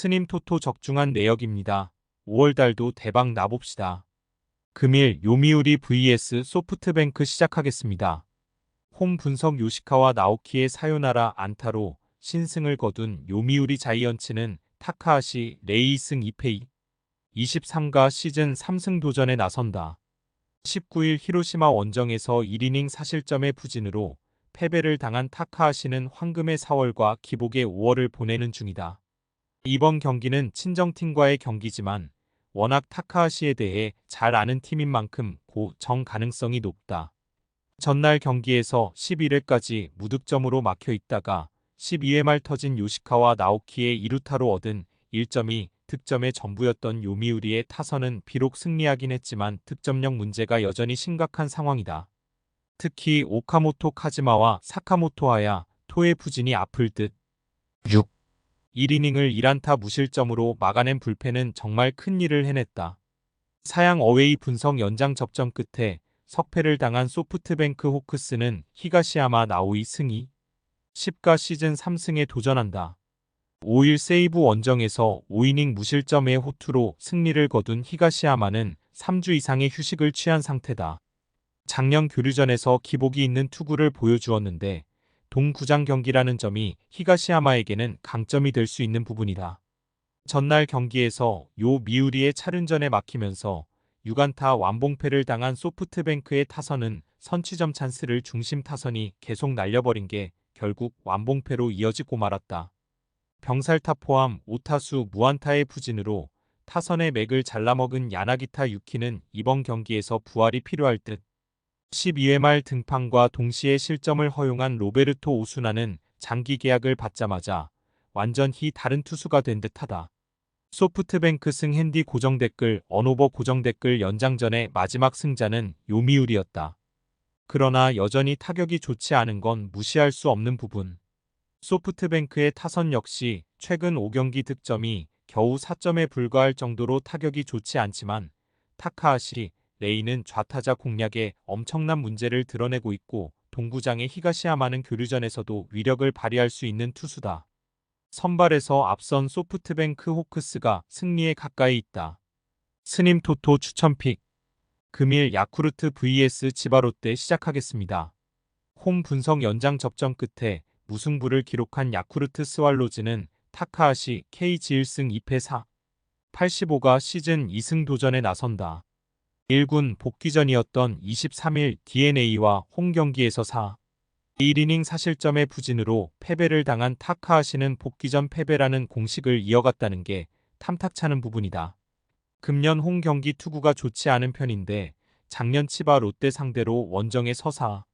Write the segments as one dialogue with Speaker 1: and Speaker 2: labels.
Speaker 1: 스님 토토 적중한 내역입니다. 5월달도 대박 나봅시다. 금일 요미우리 vs 소프트뱅크 시작하겠습니다. 홈 분석 요시카와 나오키의 사요나라 안타로 신승을 거둔 요미우리 자이언츠는 타카하시 레이승 2패 23가 시즌 3승 도전에 나선다. 19일 히로시마 원정에서 1이닝 사실점의 부진으로 패배를 당한 타카하시는 황금의 4월과 기복의 5월을 보내는 중이다. 이번 경기는 친정팀과의 경기지만 워낙 타카하시에 대해 잘 아는 팀인 만큼 고정 가능성이 높다. 전날 경기에서 11회까지 무득점으로 막혀 있다가 12회 말 터진 요시카와 나오키의 2루타로 얻은 1점이 득점의 전부였던 요미우리의 타선은 비록 승리하긴 했지만 득점력 문제가 여전히 심각한 상황이다. 특히 오카모토 카즈마와 사카모토 하야 토의 부진이 아플 듯. 1이닝을 1안타 무실점으로 막아낸 불펜은 정말 큰일을 해냈다. 사양 어웨이 분석 연장 접전 끝에 석패를 당한 소프트뱅크 호크스는 히가시야마 나오이 승이 10가 시즌 3승에 도전한다. 5일 세이브 원정에서 5이닝 무실점의 호투로 승리를 거둔 히가시야마는 3주 이상의 휴식을 취한 상태다. 작년 교류전에서 기복이 있는 투구를 보여주었는데 동구장 경기라는 점이 히가시야마에게는 강점이 될 수 있는 부분이다. 전날 경기에서 요 미우리의 차륜전에 막히면서 6안타 완봉패를 당한 소프트뱅크의 타선은 선취점 찬스를 중심 타선이 계속 날려버린 게 결국 완봉패로 이어지고 말았다. 병살타 포함 5타수 무안타의 부진으로 타선의 맥을 잘라먹은 야나기타 유키는 이번 경기에서 부활이 필요할 듯. 12회 말 등판과 동시에 실점을 허용한 로베르토 오수나는 장기 계약을 받자마자 완전히 다른 투수가 된 듯하다. 소프트뱅크 승 핸디 고정 댓글 언오버 고정 댓글 연장전의 마지막 승자는 요미우리였다. 그러나 여전히 타격이 좋지 않은 건 무시할 수 없는 부분. 소프트뱅크의 타선 역시 최근 5경기 득점이 겨우 4점에 불과할 정도로 타격이 좋지 않지만 타카하시, 레이는 좌타자 공략에 엄청난 문제를 드러내고 있고 동구장의 히가시야마는 교류전에서도 위력을 발휘할 수 있는 투수다. 선발에서 앞선 소프트뱅크 호크스가 승리에 가까이 있다. 스님 토토 추천픽. 금일 야쿠르트 vs 지바롯데 시작하겠습니다. 홈 분석 연장 접전 끝에 무승부를 기록한 야쿠르트 스왈로즈는 타카하시 KG 1승 2패 4, 85가 시즌 2승 도전에 나선다. 1군 복귀전이었던 23일 DeNA와 홈 경기에서 4, 1이닝 사실점의 부진으로 패배를 당한 타카하시는 복귀전 패배라는 공식을 이어갔다는 게 탐탁찮은 부분이다. 금년 홈 경기 투구가 좋지 않은 편인데 작년 치바 롯데 상대로 원정에 서사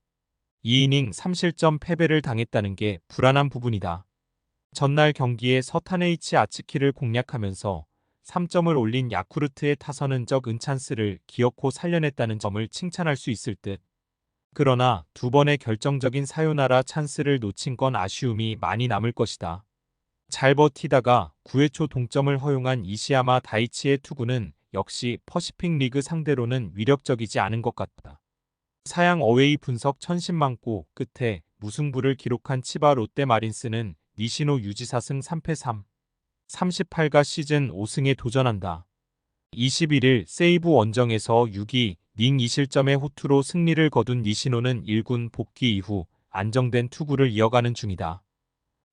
Speaker 1: 2이닝 3실점 패배를 당했다는 게 불안한 부분이다. 전날 경기에 서타네이치 아츠키를 공략하면서 3점을 올린 야쿠르트의 타선은 적 은찬스를 기어코 살려냈다는 점을 칭찬할 수 있을 듯. 그러나 두 번의 결정적인 사요나라 찬스를 놓친 건 아쉬움이 많이 남을 것이다. 잘 버티다가 9회 초 동점을 허용한 이시야마 다이치의 투구는 역시 퍼시픽 리그 상대로는 위력적이지 않은 것 같다. 사양 어웨이 분석 천신만고 끝에 무승부를 기록한 치바 롯데 마린스는 니시노 유지 4승 3패 3, 38가 시즌 5승에 도전한다. 21일 세이브 원정에서 6위 닝 2실점의 호투로 승리를 거둔 니시노는 1군 복귀 이후 안정된 투구를 이어가는 중이다.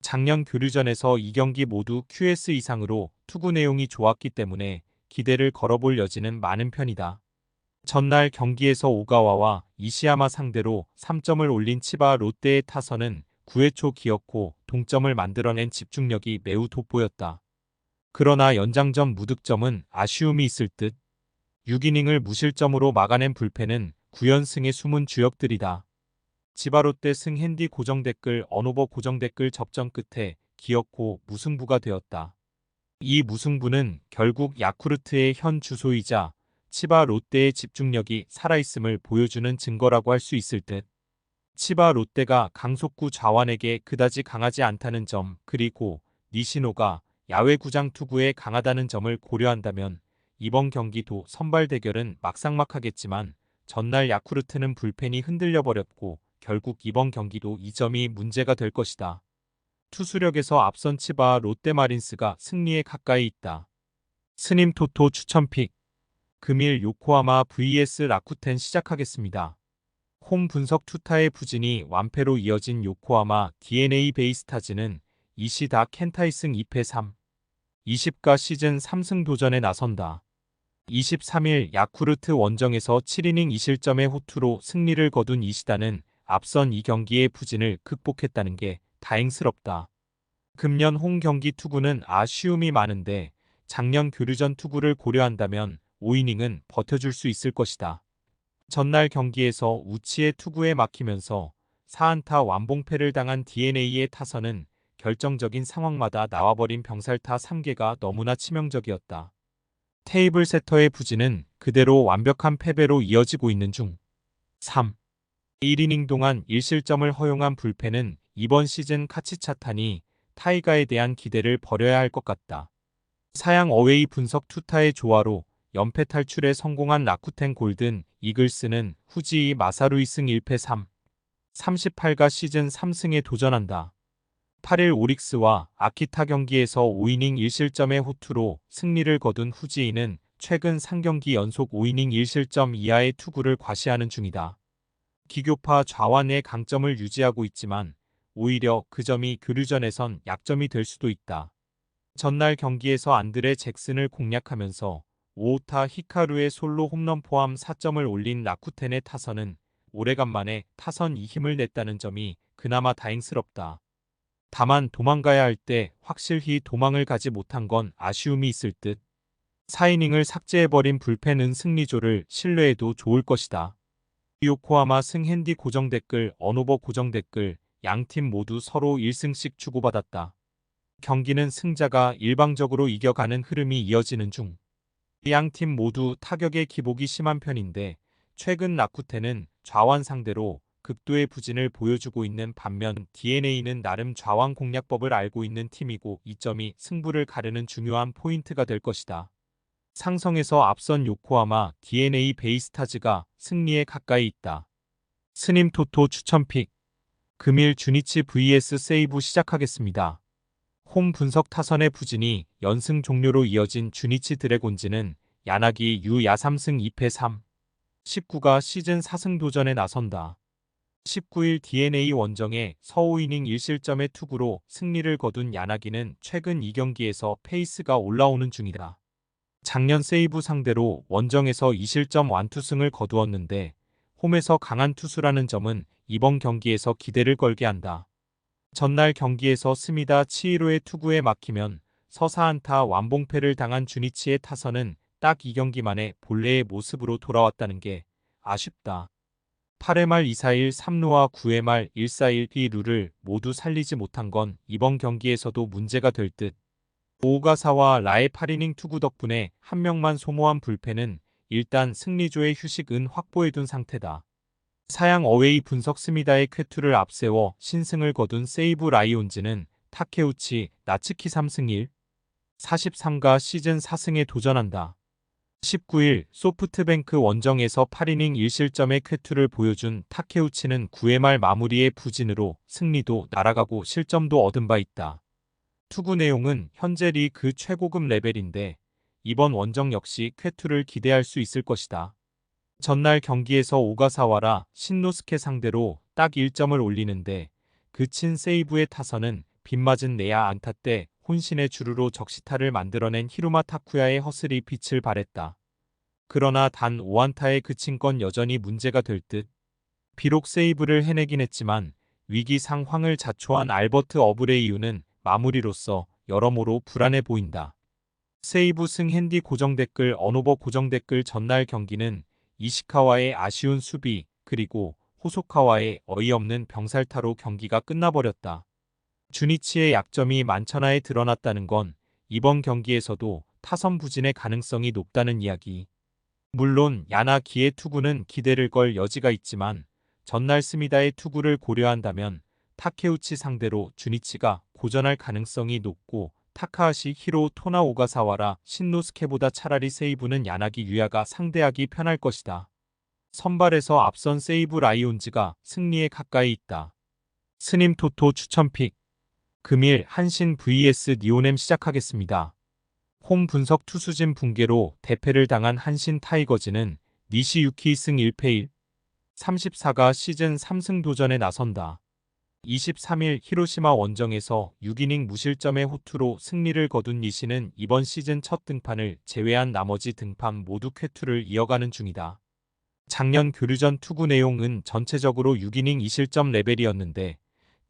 Speaker 1: 작년 교류전에서 2경기 모두 QS 이상으로 투구 내용이 좋았기 때문에 기대를 걸어볼 여지는 많은 편이다. 전날 경기에서 오가와와 이시야마 상대로 3점을 올린 치바 롯데의 타선은 9회 초 기어코 동점을 만들어낸 집중력이 매우 돋보였다. 그러나 연장전 무득점은 아쉬움이 있을 듯. 6이닝을 무실점으로 막아낸 불펜은 9연승의 숨은 주역들이다. 지바롯데 승 핸디 고정 댓글 언오버 고정 댓글 접전 끝에 기어코 무승부가 되었다. 이 무승부는 결국 야쿠르트의 현 주소이자 치바 롯데의 집중력이 살아있음을 보여주는 증거라고 할 수 있을 듯. 치바 롯데가 강속구 좌완에게 그다지 강하지 않다는 점 그리고 니시노가 야외 구장 투구에 강하다는 점을 고려한다면 이번 경기도 선발 대결은 막상막하겠지만 전날 야쿠르트는 불펜이 흔들려버렸고 결국 이번 경기도 이 점이 문제가 될 것이다. 투수력에서 앞선 치바 롯데마린스가 승리에 가까이 있다. 스님 토토 추천픽. 금일 요코하마 vs 라쿠텐 시작하겠습니다. 홈 분석 투타의 부진이 완패로 이어진 요코하마 DNA 베이스타즈는 이시다 켄타이승 2패 3, 20가 시즌 3승 도전에 나선다. 23일 야쿠르트 원정에서 7이닝 2실점의 호투로 승리를 거둔 이시다는 앞선 2경기의 부진을 극복했다는 게 다행스럽다. 금년 홈 경기 투구는 아쉬움이 많은데 작년 교류전 투구를 고려한다면 5이닝은 버텨줄 수 있을 것이다. 전날 경기에서 우치의 투구에 막히면서 4안타 완봉패를 당한 DNA의 타선은 결정적인 상황마다 나와버린 병살타 3개가 너무나 치명적이었다. 테이블 세터의 부진은 그대로 완벽한 패배로 이어지고 있는 중. 3. 1이닝 동안 1실점을 허용한 불펜은 이번 시즌 카치차타니 타이가에 대한 기대를 버려야 할 것 같다. 사양 어웨이 분석 투타의 조화로 연패 탈출에 성공한 라쿠텐 골든 이글스는 후지이 마사루 2승 1패 3, 38가 시즌 3승에 도전한다. 8일 오릭스와 아키타 경기에서 5이닝 1실점의 호투로 승리를 거둔 후지이는 최근 3경기 연속 5이닝 1실점 이하의 투구를 과시하는 중이다. 기교파 좌완의 강점을 유지하고 있지만 오히려 그 점이 교류전에선 약점이 될 수도 있다. 전날 경기에서 안드레 잭슨을 공략하면서 오오타 히카루의 솔로 홈런 포함 4점을 올린 라쿠텐의 타선은 오래간만에 타선 이 힘을 냈다는 점이 그나마 다행스럽다. 다만 도망가야 할 때 확실히 도망을 가지 못한 건 아쉬움이 있을 듯. 4이닝을 삭제해버린 불펜은 승리조를 신뢰해도 좋을 것이다. 요코하마 승핸디 고정 댓글 언오버 고정 댓글 양팀 모두 서로 1승씩 주고받았다. 경기는 승자가 일방적으로 이겨가는 흐름이 이어지는 중. 양팀 모두 타격의 기복이 심한 편인데 최근 라쿠텐은 좌완 상대로 극도의 부진을 보여주고 있는 반면 DNA는 나름 좌완 공략법을 알고 있는 팀이고 이 점이 승부를 가르는 중요한 포인트가 될 것이다. 상성에서 앞선 요코하마 DNA 베이스타즈가 승리에 가까이 있다. 스님 토토 추천픽. 금일 주니치 vs 세이부 시작하겠습니다. 홈 분석 타선의 부진이 연승 종료로 이어진 주니치 드래곤즈는 야나기 유야 3승 2패 3, 19가 시즌 4승 도전에 나선다. 19일 DNA 원정에 서호이닝 1실점의 투구로 승리를 거둔 야나기는 최근 2경기에서 페이스가 올라오는 중이다. 작년 세이부 상대로 원정에서 2실점 완투승을 거두었는데 홈에서 강한 투수라는 점은 이번 경기에서 기대를 걸게 한다. 전날 경기에서 스미다 치히로의 투구에 막히면 서사안타 완봉패를 당한 주니치의 타선은 딱 2경기 만에 본래의 모습으로 돌아왔다는 게 아쉽다. 8회 말 241 3루와 9회 말 141 2루를 모두 살리지 못한 건 이번 경기에서도 문제가 될 듯. 오가사와 라의 8이닝 투구 덕분에 한 명만 소모한 불펜은 일단 승리조의 휴식은 확보해둔 상태다. 사양 어웨이 분석 스미다의 쾌투를 앞세워 신승을 거둔 세이부 라이온즈는 타케우치 나츠키 3승 1, 43가 시즌 4승에 도전한다. 19일 소프트뱅크 원정에서 8이닝 1실점의 쾌투를 보여준 타케우치는 9회 말 마무리의 부진으로 승리도 날아가고 실점도 얻은 바 있다. 투구 내용은 현재 리그 최고급 레벨인데 이번 원정 역시 쾌투를 기대할 수 있을 것이다. 전날 경기에서 오가사와라 신노스케 상대로 딱 1점을 올리는데 그친 세이브의 타선은 빗맞은 내야 안타 때 혼신의 주루로 적시타를 만들어낸 히루마 타쿠야의 허슬이 빛을 발했다. 그러나 단 5안타에 그친 건 여전히 문제가 될 듯. 비록 세이브를 해내긴 했지만 위기 상황을 자초한 알버트 어브레이유는 마무리로서 여러모로 불안해 보인다. 세이브 승 핸디 고정 댓글 언오버 고정 댓글 전날 경기는 이시카와의 아쉬운 수비 그리고 호소카와의 어이없는 병살타로 경기가 끝나버렸다. 주니치의 약점이 만천하에 드러났다는 건 이번 경기에서도 타선 부진의 가능성이 높다는 이야기. 물론 야나기의 투구는 기대를 걸 여지가 있지만 전날 스미다의 투구를 고려한다면 타케우치 상대로 주니치가 고전할 가능성이 높고 타카하시 히로 토나 오가사와라 신노스케보다 차라리 세이브는 야나기 유야가 상대하기 편할 것이다. 선발에서 앞선 세이브 라이온즈가 승리에 가까이 있다. 스님 토토 추천픽. 금일 한신 vs 니오넴 시작하겠습니다. 홈 분석 투수진 붕괴로 대패를 당한 한신 타이거즈는 니시 6기 1패 1, 34가 시즌 3승 도전에 나선다. 23일 히로시마 원정에서 6이닝 무실점의 호투로 승리를 거둔 니시는 이번 시즌 첫 등판을 제외한 나머지 등판 모두 쾌투를 이어가는 중이다. 작년 교류전 투구 내용은 전체적으로 6이닝 2실점 레벨이었는데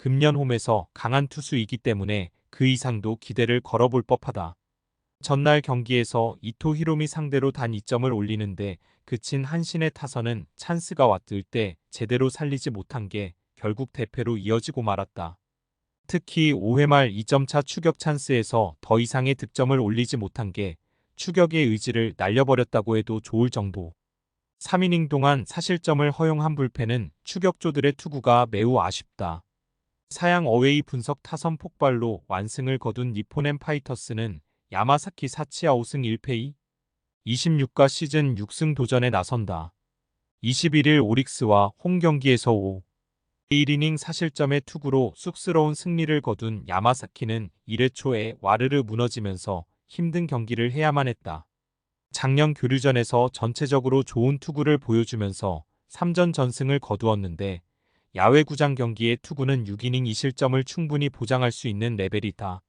Speaker 1: 금년 홈에서 강한 투수이기 때문에 그 이상도 기대를 걸어볼 법하다. 전날 경기에서 이토 히로미 상대로 단 2점을 올리는데 그친 한신의 타선은 찬스가 왔을 때 제대로 살리지 못한 게 결국 대패로 이어지고 말았다. 특히 5회 말 2점차 추격 찬스에서 더 이상의 득점을 올리지 못한 게 추격의 의지를 날려버렸다고 해도 좋을 정도. 3이닝 동안 사실점을 허용한 불펜은 추격조들의 투구가 매우 아쉽다. 사양 어웨이 분석 타선 폭발로 완승을 거둔 니포넴 파이터스는 야마사키 사치야 5승 1패 2, 26가 시즌 6승 도전에 나선다. 21일 오릭스와 홈 경기에서 5, 1이닝 사실점의 투구로 쑥스러운 승리를 거둔 야마사키는 1회 초에 와르르 무너지면서 힘든 경기를 해야만 했다. 작년 교류전에서 전체적으로 좋은 투구를 보여주면서 3전 전승을 거두었는데 야외구장 경기의 투구는 6이닝 2실점을 충분히 보장할 수 있는 레벨이다.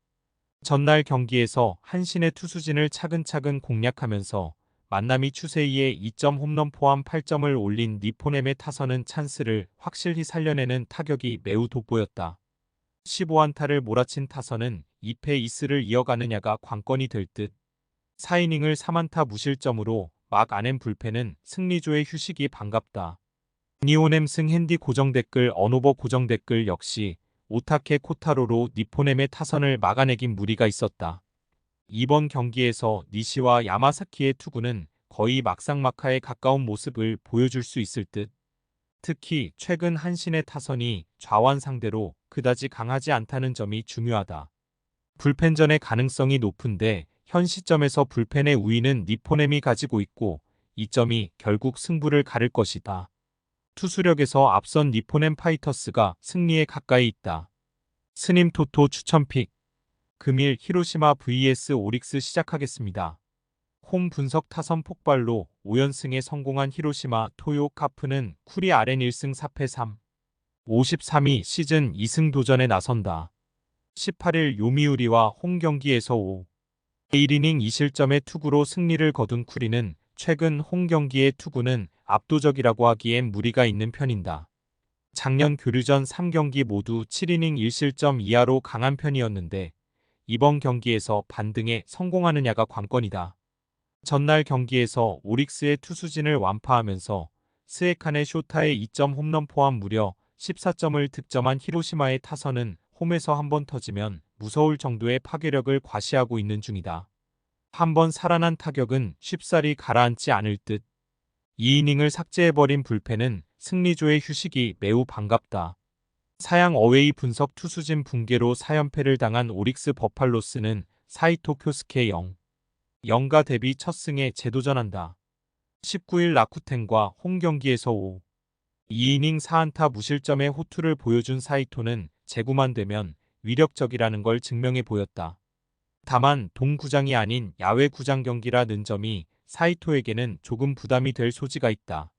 Speaker 1: 전날 경기에서 한신의 투수진을 차근차근 공략하면서 만남이 추세이의 2점 홈런 포함 8점을 올린 니포넴의 타선은 찬스를 확실히 살려내는 타격이 매우 돋보였다. 15안타를 몰아친 타선은 2패 2승을 이어가느냐가 관건이 될 듯. 4이닝을 3안타 무실점으로 막 아낸 불펜은 승리조의 휴식이 반갑다. 니오넴 승 핸디 고정 댓글 언오버 고정 댓글 역시 오타케 코타로로 니포넴의 타선을 막아내긴 무리가 있었다. 이번 경기에서 니시와 야마사키의 투구는 거의 막상막하에 가까운 모습을 보여줄 수 있을 듯. 특히 최근 한신의 타선이 좌완 상대로 그다지 강하지 않다는 점이 중요하다. 불펜전의 가능성이 높은데 현 시점에서 불펜의 우위는 니포넴이 가지고 있고 이 점이 결국 승부를 가를 것이다. 투수력에서 앞선 니포넴 파이터스가 승리에 가까이 있다. 스님 토토 추천픽. 금일 히로시마 vs 오릭스 시작하겠습니다. 홈 분석 타선 폭발로 5연승에 성공한 히로시마 토요 카프는 쿠리 아렌 1승 4패 3, 53위 시즌 2승 도전에 나선다. 18일 요미우리와 홈 경기에서 5, 1이닝 2실점의 투구로 승리를 거둔 쿠리는 최근 홈 경기의 투구는 압도적이라고 하기엔 무리가 있는 편이다. 작년 교류전 3경기 모두 7이닝 1실점 이하로 강한 편이었는데 이번 경기에서 반등에 성공하느냐가 관건이다. 전날 경기에서 오릭스의 투수진을 완파하면서 스에칸의 쇼타의 2점 홈런 포함 무려 14점을 득점한 히로시마의 타선은 홈에서 한번 터지면 무서울 정도의 파괴력을 과시하고 있는 중이다. 한번 살아난 타격은 쉽사리 가라앉지 않을 듯. 2이닝을 삭제해버린 불펜은 승리조의 휴식이 매우 반갑다. 사양 어웨이 분석 투수진 붕괴로 4연패를 당한 오릭스 버팔로스는 사이토 쿄스케 0가 데뷔 첫 승에 재도전한다. 19일 라쿠텐과 홈 경기에서 5, 2이닝 4안타 무실점의 호투를 보여준 사이토는 재구만 되면 위력적이라는 걸 증명해 보였다. 다만 동구장이 아닌 야외 구장 경기라는 점이 사이토에게는 조금 부담이 될 소지가 있다.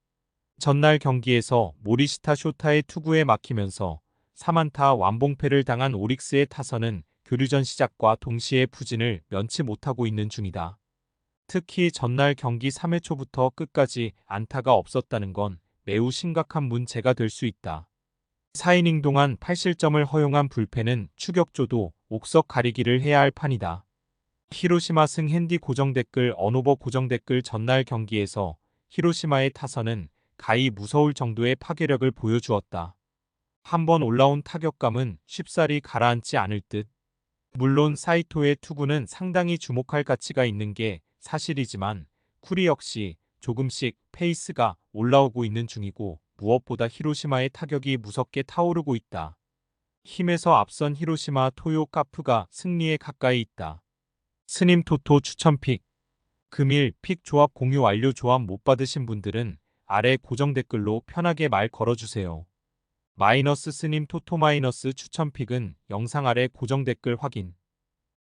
Speaker 1: 전날 경기에서 모리시타 쇼타의 투구에 막히면서 3안타 완봉패를 당한 오릭스의 타선은 교류전 시작과 동시에 부진을 면치 못하고 있는 중이다. 특히 전날 경기 3회 초부터 끝까지 안타가 없었다는 건 매우 심각한 문제가 될 수 있다. 4이닝 동안 8실점을 허용한 불펜은 추격조도 옥석 가리기를 해야 할 판이다. 히로시마 승 핸디 고정 댓글 언오버 고정 댓글 전날 경기에서 히로시마의 타선은 가히 무서울 정도의 파괴력을 보여주었다. 한번 올라온 타격감은 쉽사리 가라앉지 않을 듯. 물론 사이토의 투구는 상당히 주목할 가치가 있는 게 사실이지만 쿠리 역시 조금씩 페이스가 올라오고 있는 중이고 무엇보다 히로시마의 타격이 무섭게 타오르고 있다. 힘에서 앞선 히로시마 토요 카프가 승리에 가까이 있다. 스님 토토 추천픽. 금일 픽 조합 공유 완료. 조합 못 받으신 분들은 아래 고정 댓글로 편하게 말 걸어주세요. 마이너스 스님 토토마이너스 추천픽은 영상 아래 고정 댓글 확인.